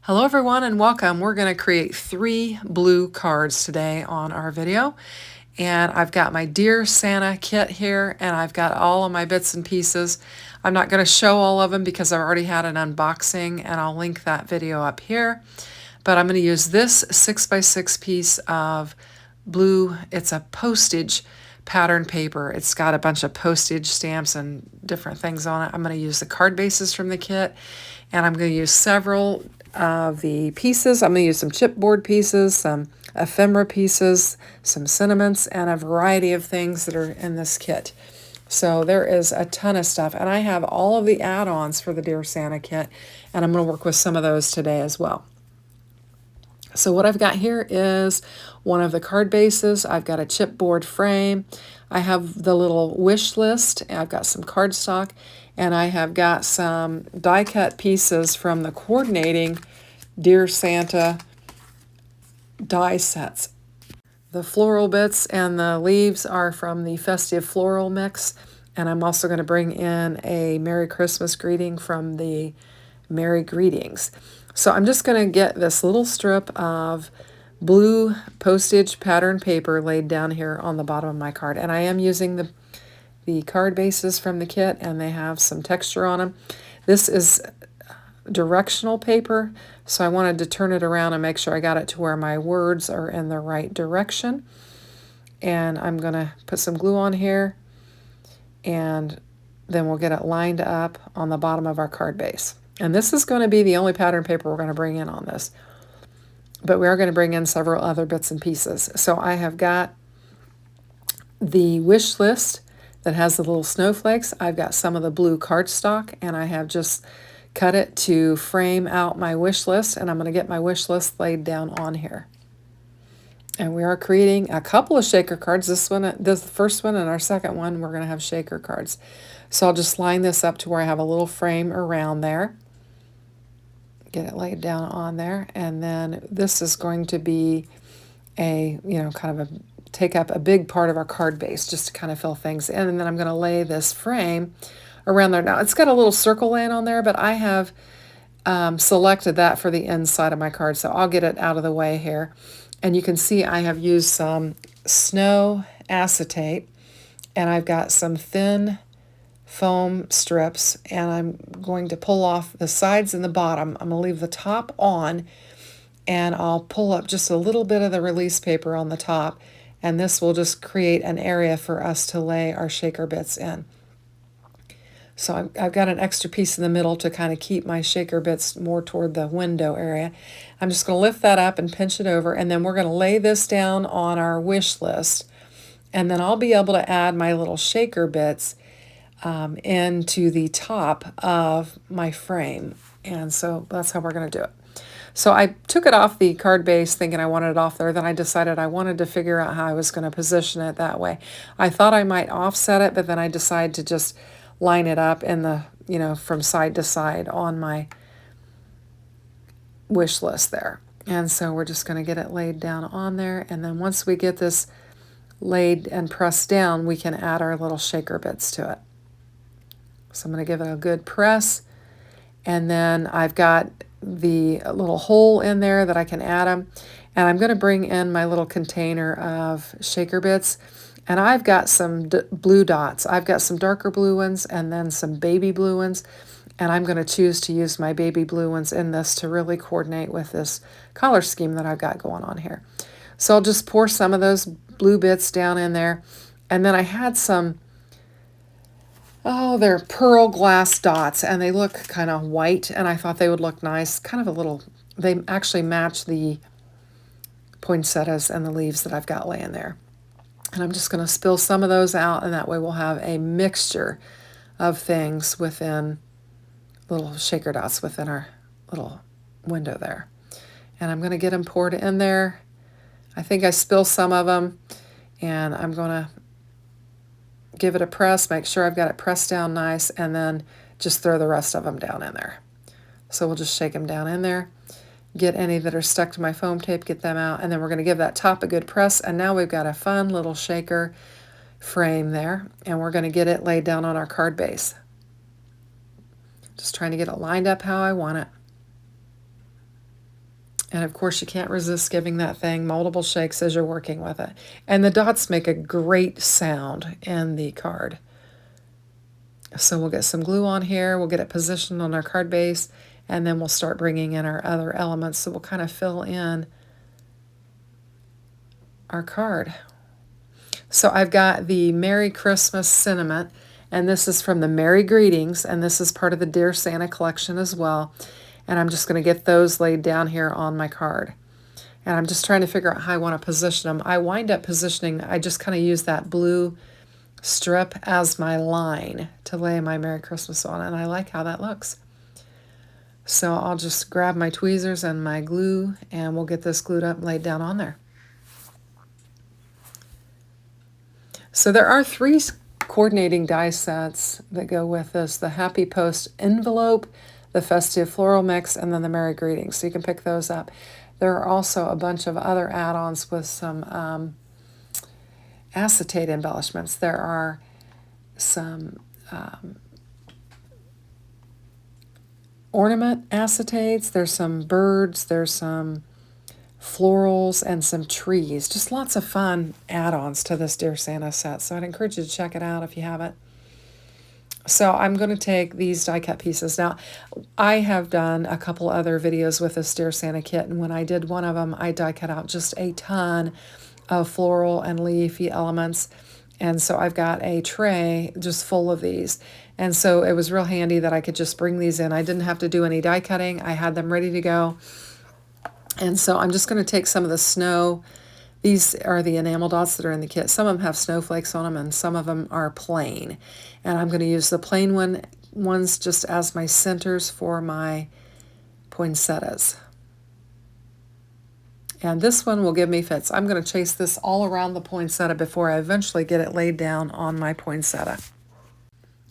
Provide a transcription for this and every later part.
Hello everyone and welcome. We're going to create 3 blue cards today on our video. And I've got my Dear Santa kit here and I've got all of my bits and pieces. I'm not going to show all of them because I've already had an unboxing and I'll link that video up here. But I'm going to use this 6x6 piece of blue, it's a postage pattern paper. It's got a bunch of postage stamps and different things on it. I'm going to use the card bases from the kit and I'm going to use several of the pieces. I'm going to use some chipboard pieces, some ephemera pieces, some sentiments, and a variety of things that are in this kit. So there is a ton of stuff, and I have all of the add-ons for the Dear Santa kit, and I'm going to work with some of those today as well. So what I've got here is one of the card bases. I've got a chipboard frame. I have the little wish list. I've got some cardstock, and I have got some die-cut pieces from the coordinating Dear Santa die sets. The floral bits and the leaves are from the Festive Floral Mix, and I'm also going to bring in a Merry Christmas greeting from the Merry Greetings. So I'm just going to get this little strip of blue postage pattern paper laid down here on the bottom of my card, and I am using the card bases from the kit, and they have some texture on them. This is directional paper, so I wanted to turn it around and make sure I got it to where my words are in the right direction. And I'm going to put some glue on here, and then we'll get it lined up on the bottom of our card base. And this is going to be the only pattern paper we're going to bring in on this, but we are going to bring in several other bits and pieces. So I have got the wish list that has the little snowflakes. I've got some of the blue cardstock, and I have just cut it to frame out my wish list, and I'm going to get my wish list laid down on here. And we are creating a couple of shaker cards. This first one and our second one, we're going to have shaker cards. So I'll just line this up to where I have a little frame around there. Get it laid down on there, and then this is going to be a, kind of take up a big part of our card base just to kind of fill things in. And then I'm going to lay this frame around there. Now it's got a little circle laying on there, but I have selected that for the inside of my card, so I'll get it out of the way here. And you can see I have used some snow acetate, and I've got some thin foam strips, and I'm going to pull off the sides and the bottom. I'm going to leave the top on, and I'll pull up just a little bit of the release paper on the top, and this will just create an area for us to lay our shaker bits in. So I've got an extra piece in the middle to kind of keep my shaker bits more toward the window area. I'm just going to lift that up and pinch it over, and then we're going to lay this down on our wish list, and then I'll be able to add my little shaker bits into the top of my frame. And so that's how we're going to do it. So I took it off the card base thinking I wanted it off there. Then I decided I wanted to figure out how I was going to position it that way. I thought I might offset it, but then I decided to just line it up in the, from side to side on my wish list there. And so we're just going to get it laid down on there. And then once we get this laid and pressed down, we can add our little shaker bits to it. So I'm going to give it a good press. And then I've got the little hole in there that I can add them. And I'm going to bring in my little container of shaker bits. And I've got some blue dots. I've got some darker blue ones and then some baby blue ones. And I'm going to choose to use my baby blue ones in this to really coordinate with this color scheme that I've got going on here. So I'll just pour some of those blue bits down in there. And then I had some, they're pearl glass dots, and they look kind of white, and I thought they would look nice. Kind of a little, they actually match the poinsettias and the leaves that I've got laying there. And I'm just going to spill some of those out, and that way we'll have a mixture of things within little shaker dots within our little window there. And I'm going to get them poured in there. I think I spilled some of them, and I'm going to give it a press, make sure I've got it pressed down nice, and then just throw the rest of them down in there. So we'll just shake them down in there. Get any that are stuck to my foam tape, get them out, and then we're going to give that top a good press, and now we've got a fun little shaker frame there, and we're going to get it laid down on our card base. Just trying to get it lined up how I want it. And of course, you can't resist giving that thing multiple shakes as you're working with it. And the dots make a great sound in the card. So we'll get some glue on here, we'll get it positioned on our card base, and then we'll start bringing in our other elements. So we'll kind of fill in our card. So I've got the Merry Christmas sentiment, and this is from the Merry Greetings, and this is part of the Dear Santa collection as well. And I'm just going to get those laid down here on my card. And I'm just trying to figure out how I want to position them. I wind up positioning, I just kind of use that blue strip as my line to lay my Merry Christmas on, and I like how that looks. So I'll just grab my tweezers and my glue, and we'll get this glued up and laid down on there. So there are 3 coordinating die sets that go with this: the Happy Post envelope, the Festive Floral Mix, and then the Merry Greetings. So you can pick those up. There are also a bunch of other add-ons with some acetate embellishments. There are some ornament acetates, there's some birds, there's some florals, and some trees. Just lots of fun add-ons to this Dear Santa set, so I'd encourage you to check it out if you haven't. So I'm going to take these die cut pieces. Now, I have done a couple other videos with this Dear Santa kit, and when I did one of them, I die cut out just a ton of floral and leafy elements. And so I've got a tray just full of these. And so it was real handy that I could just bring these in. I didn't have to do any die cutting. I had them ready to go. And so I'm just going to take some of the snow. These are the enamel dots that are in the kit. Some of them have snowflakes on them, and some of them are plain. And I'm going to use the plain ones just as my centers for my poinsettias. And this one will give me fits. I'm going to chase this all around the poinsettia before I eventually get it laid down on my poinsettia.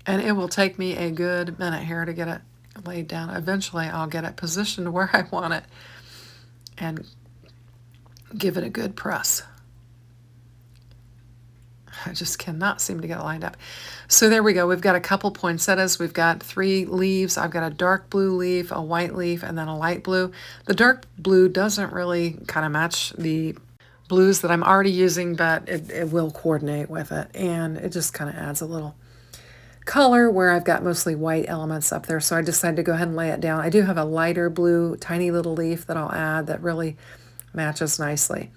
And it will take me a good minute here to get it laid down. Eventually I'll get it positioned where I want it and give it a good press. I just cannot seem to get it lined up. So there we go. We've got a couple poinsettias. We've got 3 leaves. I've got a dark blue leaf, a white leaf, and then a light blue. The dark blue doesn't really kind of match the blues that I'm already using, but it will coordinate with it. And it just kind of adds a little color where I've got mostly white elements up there. So I decided to go ahead and lay it down. I do have a lighter blue, tiny little leaf that I'll add that really matches nicely.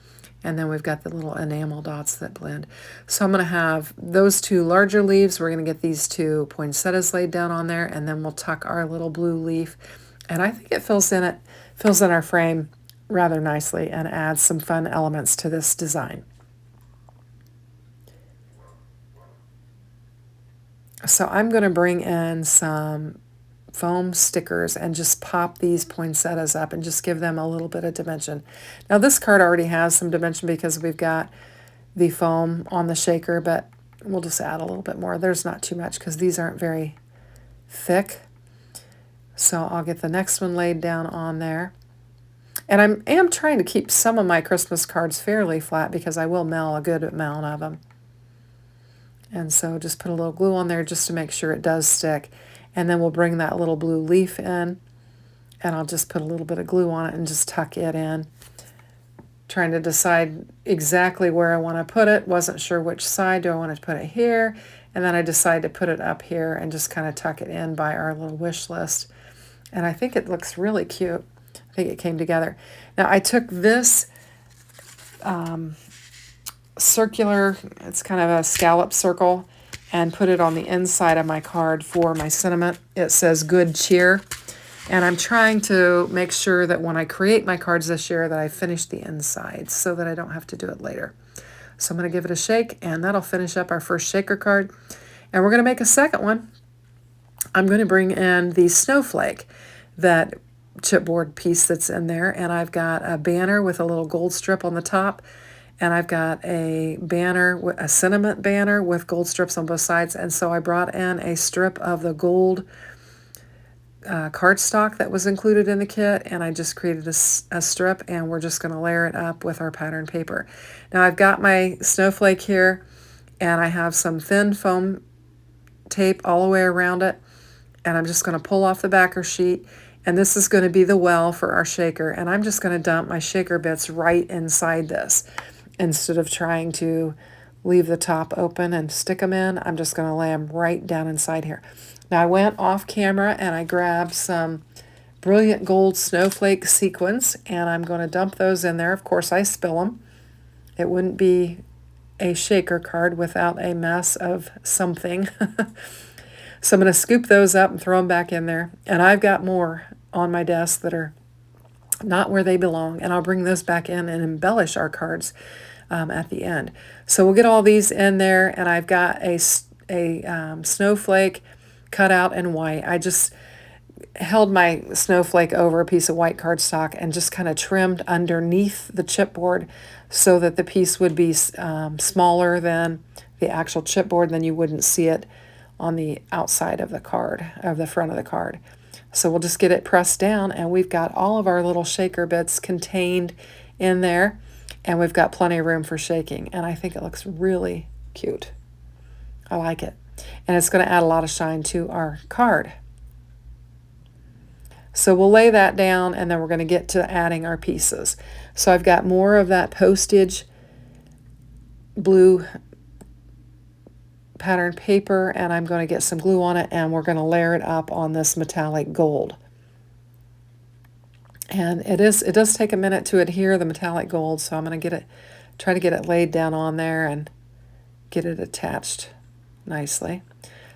And then we've got the little enamel dots that blend. So I'm going to have those 2 larger leaves. We're going to get these 2 poinsettias laid down on there, and then we'll tuck our little blue leaf. And I think it fills in our frame rather nicely and adds some fun elements to this design. So I'm going to bring in some foam stickers and just pop these poinsettias up and just give them a little bit of dimension. Now this card already has some dimension because we've got the foam on the shaker, but we'll just add a little bit more. There's not too much because these aren't very thick. So I'll get the next one laid down on there. And I am trying to keep some of my Christmas cards fairly flat because I will mail a good amount of them. And so just put a little glue on there just to make sure it does stick. And then we'll bring that little blue leaf in, and I'll just put a little bit of glue on it and just tuck it in. Trying to decide exactly where I want to put it. Wasn't sure which side. Do I want to put it here? And then I decided to put it up here and just kind of tuck it in by our little wish list. And I think it looks really cute. I think it came together. Now I took this circular, it's kind of a scallop circle, and put it on the inside of my card for my sentiment. It says good cheer. And I'm trying to make sure that when I create my cards this year that I finish the inside so that I don't have to do it later. So I'm going to give it a shake, and that'll finish up our first shaker card. And we're going to make a second one. I'm going to bring in the snowflake, that chipboard piece that's in there, and I've got a banner with a little gold strip on the top. And I've got a banner, a sentiment banner with gold strips on both sides. And so I brought in a strip of the gold cardstock that was included in the kit. And I just created a strip, and we're just going to layer it up with our pattern paper. Now I've got my snowflake here, and I have some thin foam tape all the way around it. And I'm just going to pull off the backer sheet. And this is going to be the well for our shaker. And I'm just going to dump my shaker bits right inside this. Instead of trying to leave the top open and stick them in, I'm just going to lay them right down inside here. Now I went off camera and I grabbed some brilliant gold snowflake sequins, and I'm going to dump those in there. Of course, I spill them. It wouldn't be a shaker card without a mess of something. So I'm going to scoop those up and throw them back in there. And I've got more on my desk that are not where they belong, and I'll bring those back in and embellish our cards at the end. So we'll get all these in there, and I've got a snowflake cut out in white. I just held my snowflake over a piece of white cardstock and just kind of trimmed underneath the chipboard so that the piece would be smaller than the actual chipboard, and then you wouldn't see it on the outside of the card, of the front of the card. So we'll just get it pressed down, and we've got all of our little shaker bits contained in there, and we've got plenty of room for shaking, and I think it looks really cute. I like it. And it's going to add a lot of shine to our card. So we'll lay that down, and then we're going to get to adding our pieces. So I've got more of that postage blue pattern paper, and I'm going to get some glue on it, and we're going to layer it up on this metallic gold. And it does take a minute to adhere the metallic gold, so I'm going to try to get it laid down on there and get it attached nicely.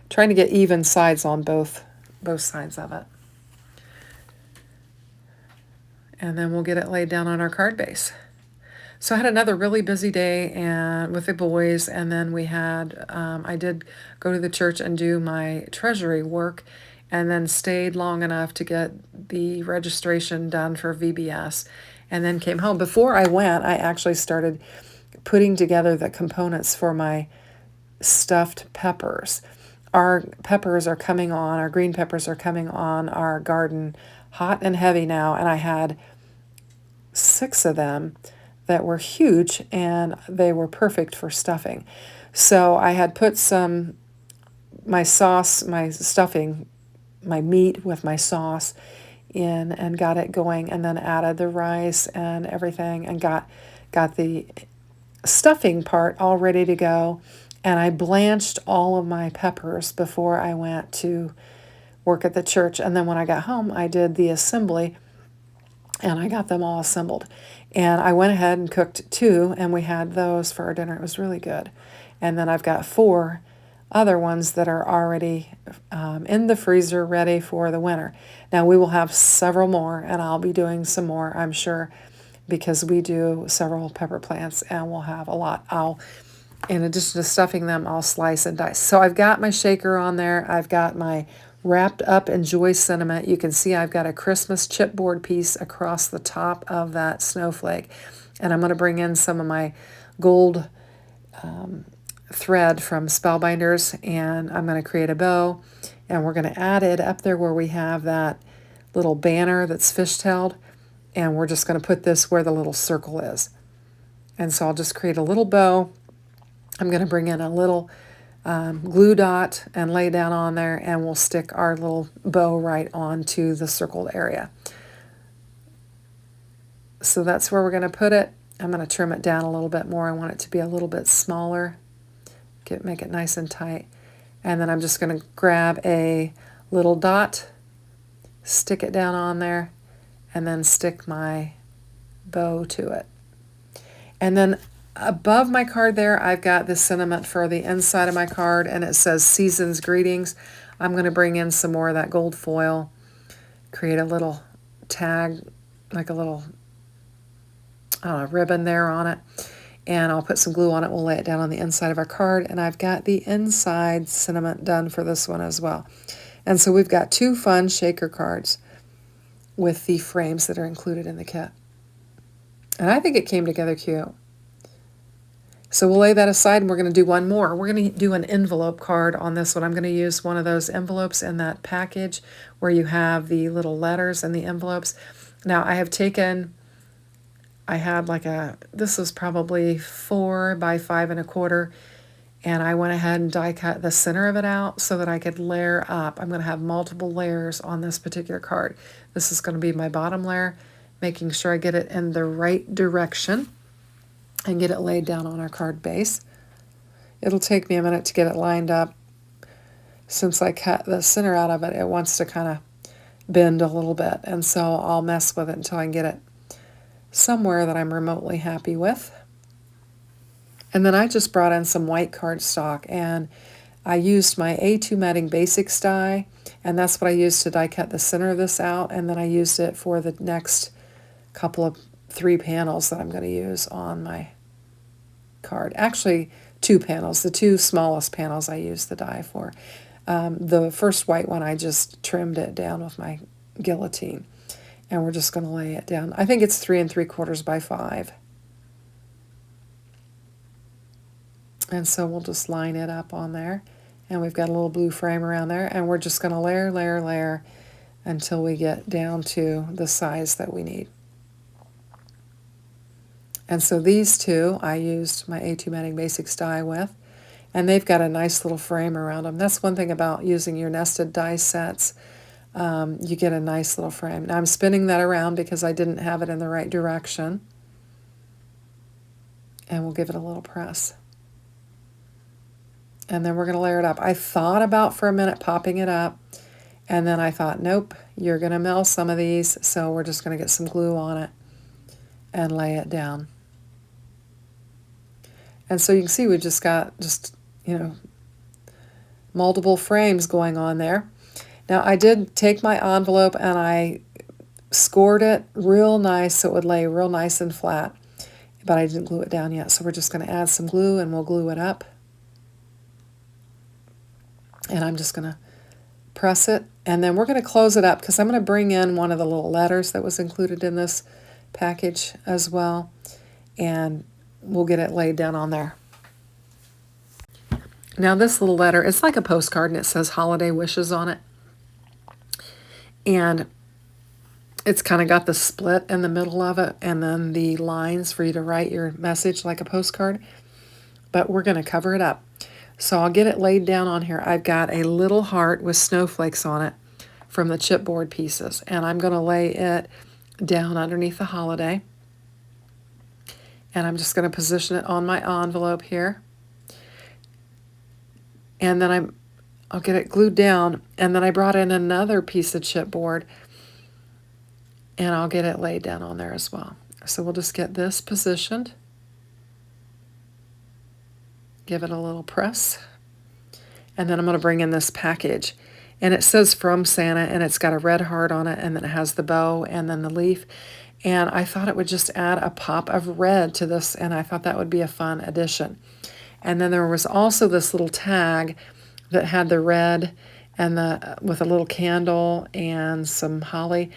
Trying to get even sides on both sides of it. And then we'll get it laid down on our card base. So I had another really busy day and with the boys, and then we had, I did go to the church and do my treasury work, and then stayed long enough to get the registration done for VBS, and then came home. Before I went, I actually started putting together the components for my stuffed peppers. Our peppers are coming on, our green peppers are coming on our garden hot and heavy now, and I had 6 of them that were huge, and they were perfect for stuffing. So I had put my sauce, my stuffing, my meat with my sauce in and got it going, and then added the rice and everything, and got the stuffing part all ready to go. And I blanched all of my peppers before I went to work at the church. And then when I got home, I did the assembly, and I got them all assembled. And I went ahead and cooked 2, and we had those for our dinner. It was really good. And then I've got 4 other ones that are already in the freezer ready for the winter. Now we will have several more, and I'll be doing some more, I'm sure, because we do several pepper plants, and we'll have a lot. In addition to stuffing them, I'll slice and dice. So I've got my shaker on there. I've got my wrapped up Enjoy sentiment. You can see I've got a Christmas chipboard piece across the top of that snowflake. And I'm going to bring in some of my gold thread from Spellbinders, and I'm going to create a bow. And we're going to add it up there where we have that little banner that's fishtailed. And we're just going to put this where the little circle is. And so I'll just create a little bow. I'm going to bring in a little glue dot and lay down on there, and we'll stick our little bow right onto the circled area. So that's where we're going to put it. I'm going to trim it down a little bit more. I want it to be a little bit smaller. Make it nice and tight. And then I'm just going to grab a little dot, stick it down on there, and then stick my bow to it. And then above my card there, I've got this sentiment for the inside of my card, and it says Season's Greetings. I'm going to bring in some more of that gold foil, create a little tag, like a little ribbon there on it, and I'll put some glue on it. We'll lay it down on the inside of our card, and I've got the inside sentiment done for this one as well. And so we've got 2 fun shaker cards with the frames that are included in the kit. And I think it came together cute. So we'll lay that aside, and we're going to do one more. We're going to do an envelope card on this one. I'm going to use one of those envelopes in that package where you have the little letters and the envelopes. Now I had this was probably 4 by 5 1/4 And I went ahead and die cut the center of it out so that I could layer up. I'm going to have multiple layers on this particular card. This is going to be my bottom layer, making sure I get it in the right direction and get it laid down on our card base. It'll take me a minute to get it lined up. Since I cut the center out of it, it wants to kind of bend a little bit, and so I'll mess with it until I can get it somewhere that I'm remotely happy with. And then I just brought in some white cardstock, and I used my A2 Matting Basics die, and that's what I used to die cut the center of this out, and then I used it for the next couple of 3 panels that I'm going to use on my card. Actually, 2 panels. The 2 smallest panels I used the die for. The first white one, I just trimmed it down with my guillotine, and we're just going to lay it down. I think it's 3 3/4 by 5. And so we'll just line it up on there. And we've got a little blue frame around there. And we're just going to layer, layer, layer until we get down to the size that we need. And so these 2 I used my A2 Matting Basics die with. And they've got a nice little frame around them. That's one thing about using your nested die sets. You get a nice little frame. Now I'm spinning that around because I didn't have it in the right direction. And we'll give it a little press. And then we're going to layer it up. I thought about for a minute popping it up, and then I thought, nope, you're going to melt some of these, so we're just going to get some glue on it and lay it down. And so you can see we just got multiple frames going on there. Now I did take my envelope and I scored it real nice so it would lay real nice and flat, but I didn't glue it down yet, so we're just going to add some glue and we'll glue it up. And I'm just going to press it, and then we're going to close it up because I'm going to bring in one of the little letters that was included in this package as well, and we'll get it laid down on there. Now this little letter, it's like a postcard, and it says holiday wishes on it. And it's kind of got the split in the middle of it, and then the lines for you to write your message like a postcard. But we're going to cover it up. So I'll get it laid down on here. I've got a little heart with snowflakes on it from the chipboard pieces, and I'm going to lay it down underneath the holiday. And I'm just going to position it on my envelope here. And then I'll get it glued down, and then I brought in another piece of chipboard, and I'll get it laid down on there as well. So we'll just get this positioned. Give it a little press, and then I'm going to bring in this package, and it says from Santa, and it's got a red heart on it, and then it has the bow and then the leaf, and I thought it would just add a pop of red to this, and I thought that would be a fun addition. And then there was also this little tag that had the red and with a little candle and some holly,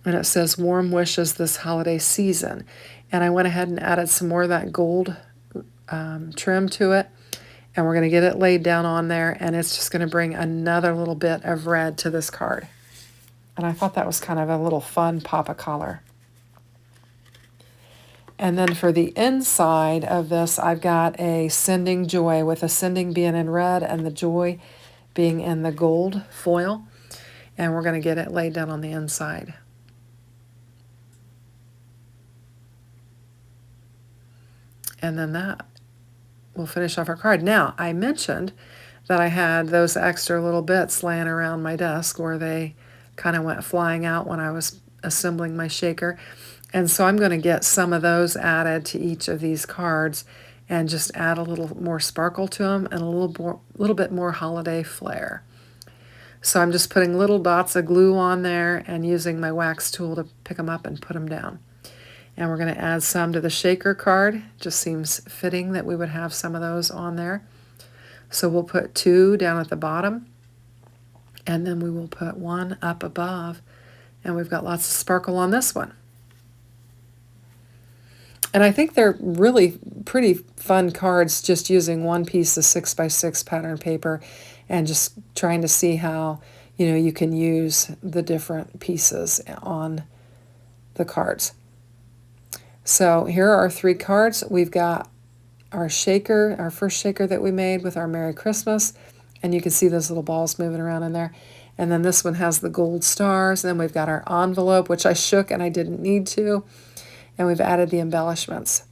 and it says warm wishes this holiday season, and I went ahead and added some more of that gold trim to it. And we're going to get it laid down on there, and it's just going to bring another little bit of red to this card. And I thought that was kind of a little fun pop of color. And then for the inside of this, I've got a sending joy, with a sending being in red and the joy being in the gold foil. And we're going to get it laid down on the inside. And then that we'll finish off our card. Now, I mentioned that I had those extra little bits laying around my desk where they kind of went flying out when I was assembling my shaker. And so I'm going to get some of those added to each of these cards and just add a little more sparkle to them and a little bit more holiday flair. So I'm just putting little dots of glue on there and using my wax tool to pick them up and put them down. And we're going to add some to the shaker card. Just seems fitting that we would have some of those on there. So we'll put 2 down at the bottom, and then we will put 1 up above, and we've got lots of sparkle on this one. And I think they're really pretty fun cards, just using one piece of 6x6 pattern paper and just trying to see how you can use the different pieces on the cards. So here are our 3 cards. We've got our shaker, our first shaker that we made with our Merry Christmas. And you can see those little balls moving around in there. And then this one has the gold stars. And then we've got our envelope, which I shook and I didn't need to. And we've added the embellishments.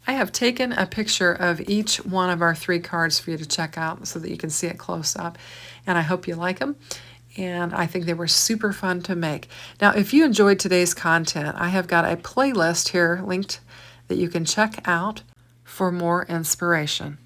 I have taken a picture of each one of our 3 cards for you to check out so that you can see it close up. And I hope you like them. And I think they were super fun to make. Now, if you enjoyed today's content, I have got a playlist here linked that you can check out for more inspiration.